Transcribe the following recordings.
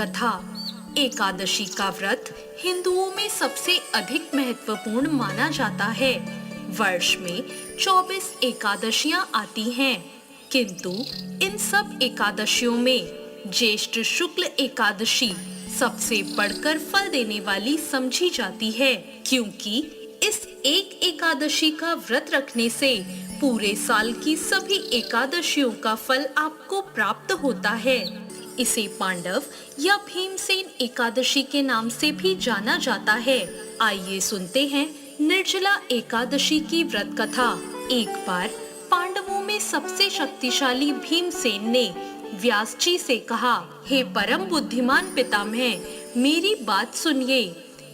कथा। एकादशी का व्रत हिंदुओं में सबसे अधिक महत्वपूर्ण माना जाता है। वर्ष में 24 एकादशियां आती हैं, किंतु इन सब एकादशियों में ज्येष्ठ शुक्ल एकादशी सबसे बढ़कर फल देने वाली समझी जाती है, क्योंकि इस एक एकादशी का व्रत रखने से पूरे साल की सभी एकादशियों का फल आपको प्राप्त होता है। इसे पांडव या भीमसेन एकादशी के नाम से भी जाना जाता है। आइए सुनते हैं निर्जला एकादशी की व्रत कथा। एक बार पांडवों में सबसे शक्तिशाली भीमसेन ने व्यास जी से कहा, हे परम बुद्धिमान पितामह, मेरी बात सुनिए।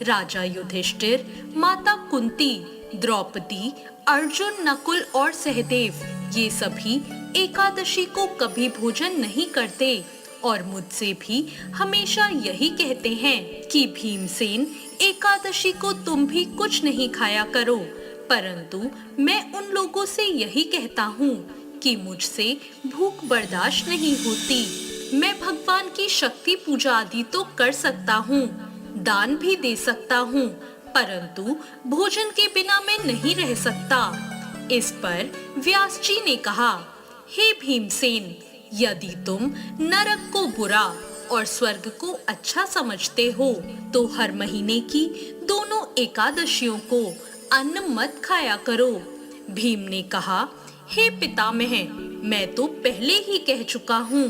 राजा युधिष्ठिर, माता कुंती, द्रौपदी, अर्जुन, नकुल और सहदेव ये सभी एकादशी को कभी भोजन नहीं करते और मुझसे भी हमेशा यही कहते हैं कि भीमसेन एकादशी को तुम भी कुछ नहीं खाया करो, परंतु मैं उन लोगों से यही कहता हूँ कि मुझसे भूख बर्दाश्त नहीं होती। मैं भगवान की शक्ति पूजा आदि तो कर सकता हूँ, दान भी दे सकता हूँ, परंतु भोजन के बिना मैं नहीं रह सकता। इस पर व्यास जी ने कहा, हे भीमसेन, यदि तुम नरक को बुरा और स्वर्ग को अच्छा समझते हो तो हर महीने की दोनों एकादशियों को अन्न मत खाया करो। भीम ने कहा, हे पितामह, मैं तो पहले ही कह चुका हूँ,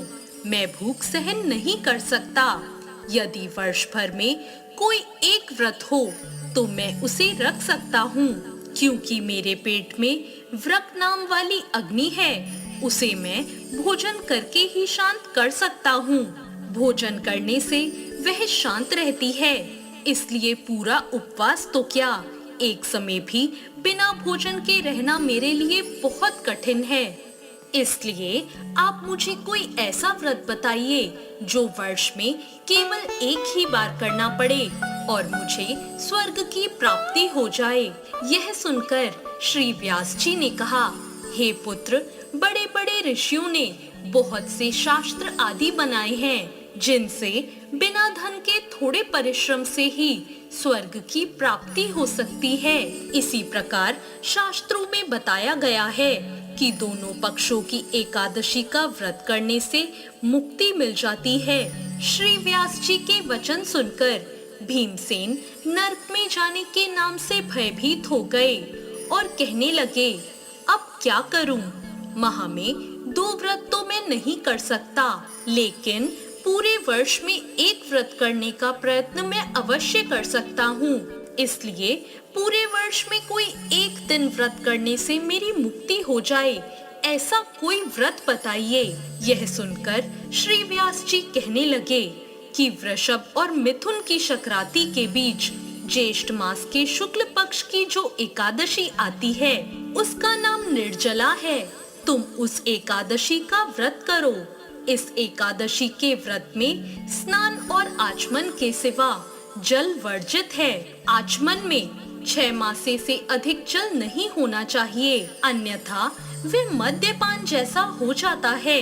मैं भूख सहन नहीं कर सकता। यदि वर्ष भर में कोई एक व्रत हो तो मैं उसे रख सकता हूँ, क्योंकि मेरे पेट में व्रत नाम वाली अग्नि है, उसे मैं भोजन करके ही शांत कर सकता हूँ। भोजन करने से वह शांत रहती है, इसलिए पूरा उपवास तो क्या, एक समय भी बिना भोजन के रहना मेरे लिए बहुत कठिन है। इसलिए आप मुझे कोई ऐसा व्रत बताइए जो वर्ष में केवल एक ही बार करना पड़े और मुझे स्वर्ग की प्राप्ति हो जाए। यह सुनकर श्री व्यास जी ने कहा, हे पुत्र, बड़े बड़े ऋषियों ने बहुत से शास्त्र आदि बनाए हैं, जिनसे बिना धन के थोड़े परिश्रम से ही स्वर्ग की प्राप्ति हो सकती है। इसी प्रकार शास्त्रों में बताया गया है कि दोनों पक्षों की एकादशी का व्रत करने से मुक्ति मिल जाती है। श्री व्यास जी के वचन सुनकर भीमसेन नरक में जाने के नाम से भयभीत हो गए और कहने लगे, अब क्या करूं? माह में 2 व्रत तो मैं नहीं कर सकता, लेकिन पूरे वर्ष में एक व्रत करने का प्रयत्न मैं अवश्य कर सकता हूँ। इसलिए पूरे वर्ष में कोई एक दिन व्रत करने से मेरी मुक्ति हो जाए, ऐसा कोई व्रत बताइए। यह सुनकर श्री व्यास जी कहने लगे कि वृषभ और मिथुन की संक्रांति के बीच ज्येष्ठ मास के शुक्ल पक्ष की जो एकादशी आती है, उसका नाम निर्जला है। तुम उस एकादशी का व्रत करो। इस एकादशी के व्रत में स्नान और आचमन के सिवा जल वर्जित है। आचमन में 6 मासे से अधिक जल नहीं होना चाहिए, अन्यथा वे मद्यपान जैसा हो जाता है।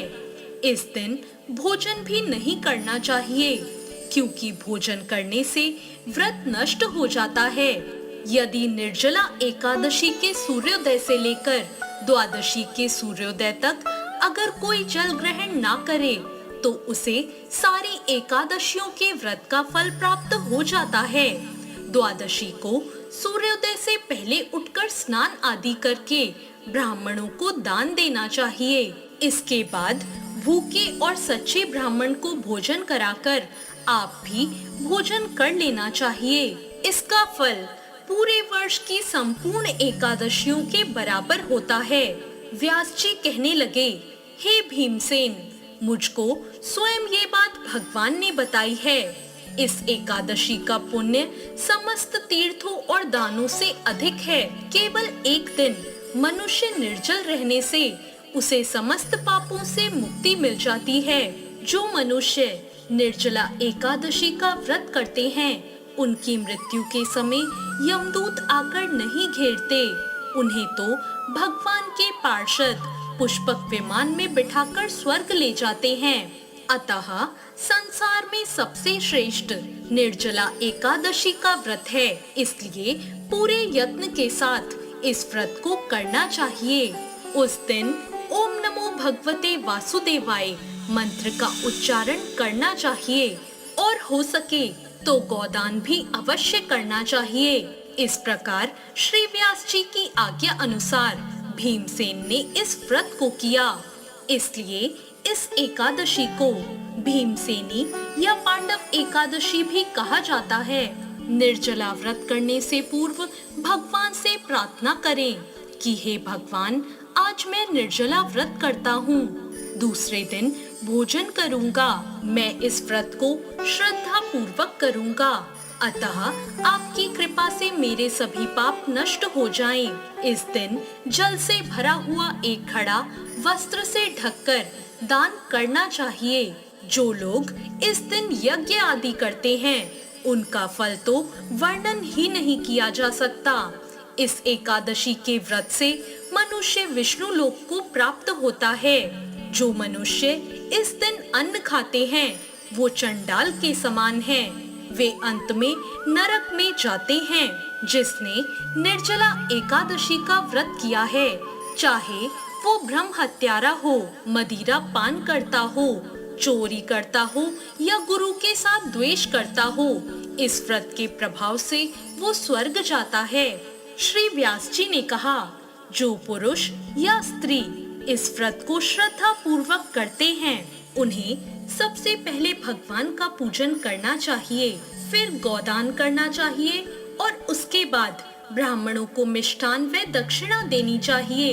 इस दिन भोजन भी नहीं करना चाहिए, क्योंकि भोजन करने से व्रत नष्ट हो जाता है। यदि निर्जला एकादशी के सूर्योदय से लेकर द्वादशी के सूर्योदय तक अगर कोई जल ग्रहण ना करे तो उसे सारी एकादशियों के व्रत का फल प्राप्त हो जाता है। द्वादशी को सूर्योदय से पहले उठकर स्नान आदि करके ब्राह्मणों को दान देना चाहिए। इसके बाद भूखे और सच्चे ब्राह्मण को भोजन कराकर आप भी भोजन कर लेना चाहिए। इसका फल पूरे वर्ष की संपूर्ण एकादशियों के बराबर होता है। व्यास जी कहने लगे, हे भीमसेन, मुझको स्वयं ये बात भगवान ने बताई है। इस एकादशी का पुण्य समस्त तीर्थों और दानों से अधिक है। केवल एक दिन मनुष्य निर्जल रहने से उसे समस्त पापों से मुक्ति मिल जाती है। जो मनुष्य निर्जला एकादशी का व्रत करते हैं, उनकी मृत्यु के समय यमदूत आकर नहीं घेरते, उन्हें तो भगवान के पार्षद पुष्पक विमान में बिठाकर स्वर्ग ले जाते हैं। अतः संसार में सबसे श्रेष्ठ निर्जला एकादशी का व्रत है, इसलिए पूरे यत्न के साथ इस व्रत को करना चाहिए। उस दिन ओम नमो भगवते वासुदेवाय मंत्र का उच्चारण करना चाहिए और हो सके तो गोदान भी अवश्य करना चाहिए। इस प्रकार श्री व्यास जी की आज्ञा अनुसार भीमसेन ने इस व्रत को किया। इसलिए इस एकादशी को भीमसेनी या पांडव एकादशी भी कहा जाता है। निर्जला व्रत करने से पूर्व भगवान से प्रार्थना करें कि हे भगवान, आज मैं निर्जला व्रत करता हूँ, दूसरे दिन भोजन करूँगा। मैं इस व्रत को श्रद्धा पूर्वक करूँगा, अतः आपकी कृपा से मेरे सभी पाप नष्ट हो जाएं। इस दिन जल से भरा हुआ एक घड़ा वस्त्र से ढककर दान करना चाहिए। जो लोग इस दिन यज्ञ आदि करते हैं, उनका फल तो वर्णन ही नहीं किया जा सकता। इस एकादशी के व्रत से मनुष्य विष्णु लोक को प्राप्त होता है। जो मनुष्य इस दिन अन्न खाते हैं, वो चंडाल के समान हैं। वे अंत में नरक में जाते हैं। जिसने निर्जला एकादशी का व्रत किया है, चाहे वो ब्रह्म हत्यारा हो, मदिरा पान करता हो, चोरी करता हो या गुरु के साथ द्वेष करता हो, इस व्रत के प्रभाव से वो स्वर्ग जाता है। श्री व्यास जी ने कहा, जो पुरुष या स्त्री इस व्रत को श्रद्धा पूर्वक करते हैं, उन्हें सबसे पहले भगवान का पूजन करना चाहिए, फिर गोदान करना चाहिए और उसके बाद ब्राह्मणों को मिष्ठान व दक्षिणा देनी चाहिए।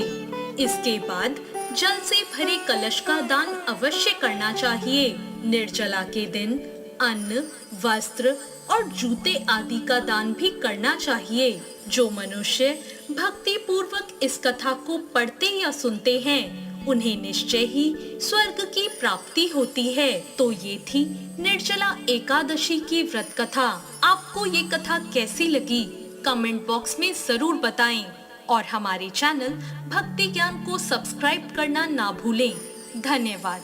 इसके बाद जल से भरे कलश का दान अवश्य करना चाहिए। निर्जला के दिन अन्न, वस्त्र और जूते आदि का दान भी करना चाहिए। जो मनुष्य भक्ति पूर्वक इस कथा को पढ़ते या सुनते हैं, उन्हें निश्चय ही स्वर्ग की प्राप्ति होती है। तो ये थी निर्जला एकादशी की व्रत कथा। आपको ये कथा कैसी लगी, कमेंट बॉक्स में जरूर बताएं और हमारे चैनल भक्ति ज्ञान को सब्सक्राइब करना ना भूलें। धन्यवाद।